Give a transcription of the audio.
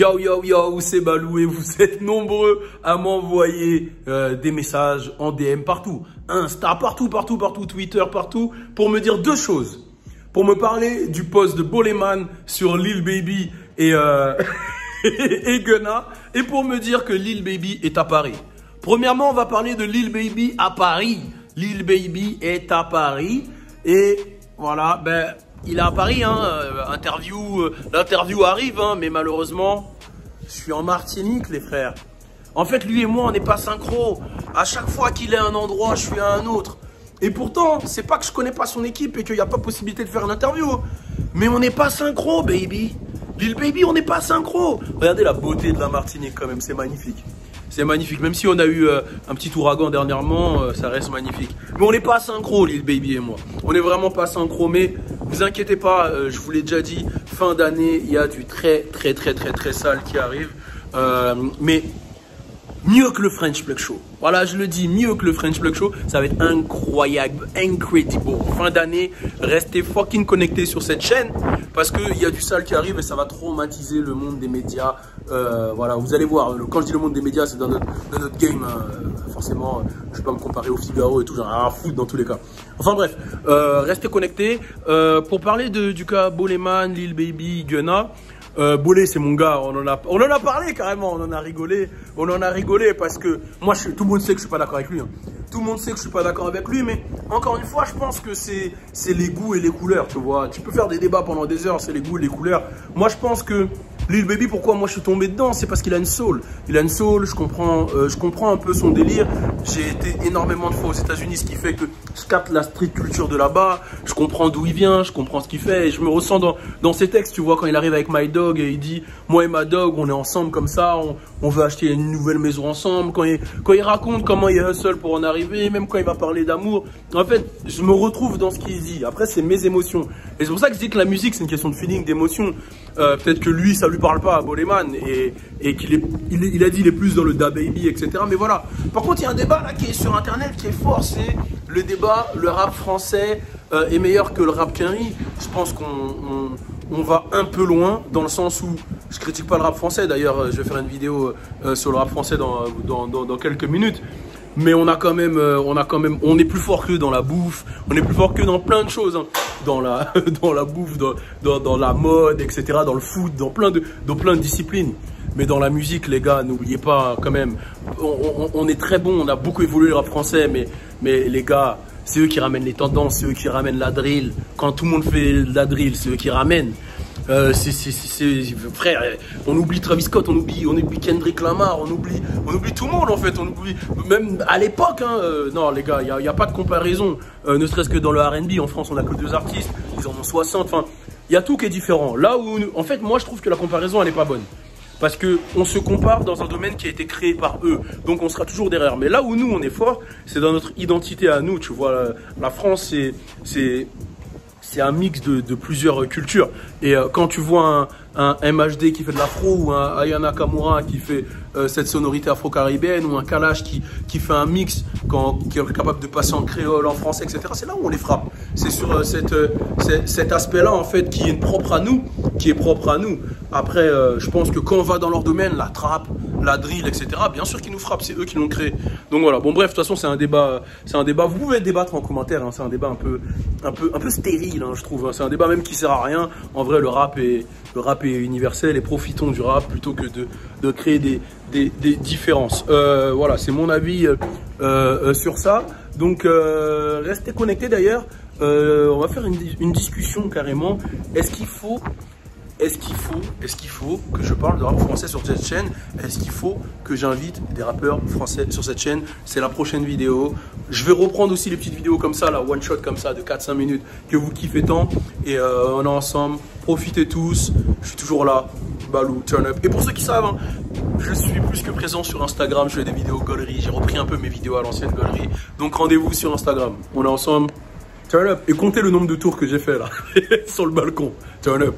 Yo yo yo, c'est Balou et vous êtes nombreux à m'envoyer des messages en DM partout, Insta, partout, Twitter, partout, pour me dire deux choses. Pour me parler du post de Boleman sur Lil Baby et, et Gunna, et pour me dire que Lil Baby est à Paris. Premièrement, on va parler de Lil Baby à Paris. Lil Baby est à Paris et voilà, ben... il est à Paris, hein, l'interview arrive, hein, mais malheureusement, je suis en Martinique, les frères. En fait, lui et moi, on n'est pas synchro. À chaque fois qu'il est à un endroit, je suis à un autre. Et pourtant, c'est pas que je connais pas son équipe et qu'il n'y a pas possibilité de faire une interview. Mais on n'est pas synchro, baby. Lil Baby, on n'est pas synchro. Regardez la beauté de la Martinique quand même, c'est magnifique. C'est magnifique, même si on a eu un petit ouragan dernièrement, ça reste magnifique. Mais on n'est pas synchro, Lil Baby et moi. On n'est vraiment pas synchro, mais vous inquiétez pas, je vous l'ai déjà dit, fin d'année, il y a du très sale qui arrive. Mais mieux que le French Plug Show. Voilà, je le dis, mieux que le French Plug Show. Ça va être incroyable, incredible. Fin d'année, restez fucking connectés sur cette chaîne parce qu'il y a du sale qui arrive et ça va traumatiser le monde des médias. Voilà, vous allez voir, quand je dis le monde des médias, c'est dans notre game. Forcément, je ne vais pas me comparer au Figaro et tout, j'en ai rien à foutre dans tous les cas. Enfin bref, restez connectés. Pour parler du cas Boleman, Lil Baby, Gunna. Bolé, c'est mon gars, on en a parlé carrément, on en a rigolé parce que moi, tout le monde sait que je suis pas d'accord avec lui. Hein. Tout le monde sait que je suis pas d'accord avec lui, mais encore une fois, je pense que c'est les goûts et les couleurs, tu vois. Tu peux faire des débats pendant des heures, c'est les goûts et les couleurs. Moi, je pense que Lil Baby, pourquoi moi je suis tombé dedans, c'est parce qu'il a une soul. Il a une soul, je comprends un peu son délire. J'ai été énormément de fois aux États-Unis, ce qui fait que je capte la street culture de là-bas. Je comprends d'où il vient, je comprends ce qu'il fait et je me ressens dans ses textes. Tu vois, quand il arrive avec My Dog et il dit, moi et ma dog, on est ensemble comme ça, on veut acheter une nouvelle maison ensemble. Quand il raconte comment il est seul pour en arriver, même quand il va parler d'amour, en fait, je me retrouve dans ce qu'il dit. Après, c'est mes émotions. Et c'est pour ça que je dis que la musique, c'est une question de feeling, d'émotion. Peut-être que lui, ça lui parle pas à Boleman et qu'il a dit il est plus dans le Da Baby, etc. Mais voilà. Par contre, il y a un débat là qui est sur Internet qui est fort, c'est le débat, le rap français est meilleur que le rap quinri. Je pense qu'on va un peu loin dans le sens où je critique pas le rap français. D'ailleurs, je vais faire une vidéo sur le rap français dans quelques minutes. Mais on est plus fort que dans la bouffe, on est plus fort que dans plein de choses, hein. Dans la bouffe, dans la mode, etc., dans le foot, dans plein de disciplines. Mais dans la musique, les gars, n'oubliez pas quand même, on est très bon, on a beaucoup évolué le rap français, mais les gars, c'est eux qui ramènent les tendances, c'est eux qui ramènent la drill. Quand tout le monde fait la drill, c'est eux qui ramènent. Frère, on oublie Travis Scott, on oublie Kendrick Lamar, on oublie tout le monde en fait, on oublie même à l'époque, hein, non les gars, il y a pas de comparaison, ne serait-ce que dans le R&B, en France on a que 2 artistes, ils en ont 60, enfin, il y a tout qui est différent. Là où, en fait, moi je trouve que la comparaison elle est pas bonne. Parce qu'on se compare dans un domaine qui a été créé par eux. Donc on sera toujours derrière. Mais là où nous on est fort, c'est dans notre identité à nous. Tu vois, la France c'est un mix de plusieurs cultures. Et quand tu vois un MHD qui fait de l'afro ou un Aya Nakamura qui fait cette sonorité afro-caribéenne ou un Kalash qui fait un mix qui est capable de passer en créole, en français, etc. C'est là où on les frappe. C'est sur cet aspect-là en fait qui est propre à nous, Après, je pense que quand on va dans leur domaine, la trap, la drill, etc. Bien sûr qu'ils nous frappent, c'est eux qui l'ont créé. Donc voilà. Bon bref, de toute façon c'est un débat. Vous pouvez débattre en commentaire. Hein, c'est un débat un peu stérile, hein, je trouve. Hein. C'est un débat même qui sert à rien. En vrai, le rap est universel et profitons du rap plutôt que de créer des différences. Voilà, c'est mon avis sur ça. Donc restez connectés d'ailleurs. On va faire une discussion carrément. Est-ce qu'il faut que je parle de rap français sur cette chaîne? Est-ce qu'il faut que j'invite des rappeurs français sur cette chaîne? C'est la prochaine vidéo. Je vais reprendre aussi les petites vidéos comme ça, la one shot comme ça de 4-5 minutes que vous kiffez tant. Et on est ensemble. Profitez tous. Je suis toujours là. Balou, turn up. Et pour ceux qui savent, hein, je suis plus que présent sur Instagram. Je fais des vidéos gaulerie. J'ai repris un peu mes vidéos à l'ancienne gaulerie. Donc rendez-vous sur Instagram. On est ensemble. Turn up. Et comptez le nombre de tours que j'ai fait là sur le balcon. Turn up.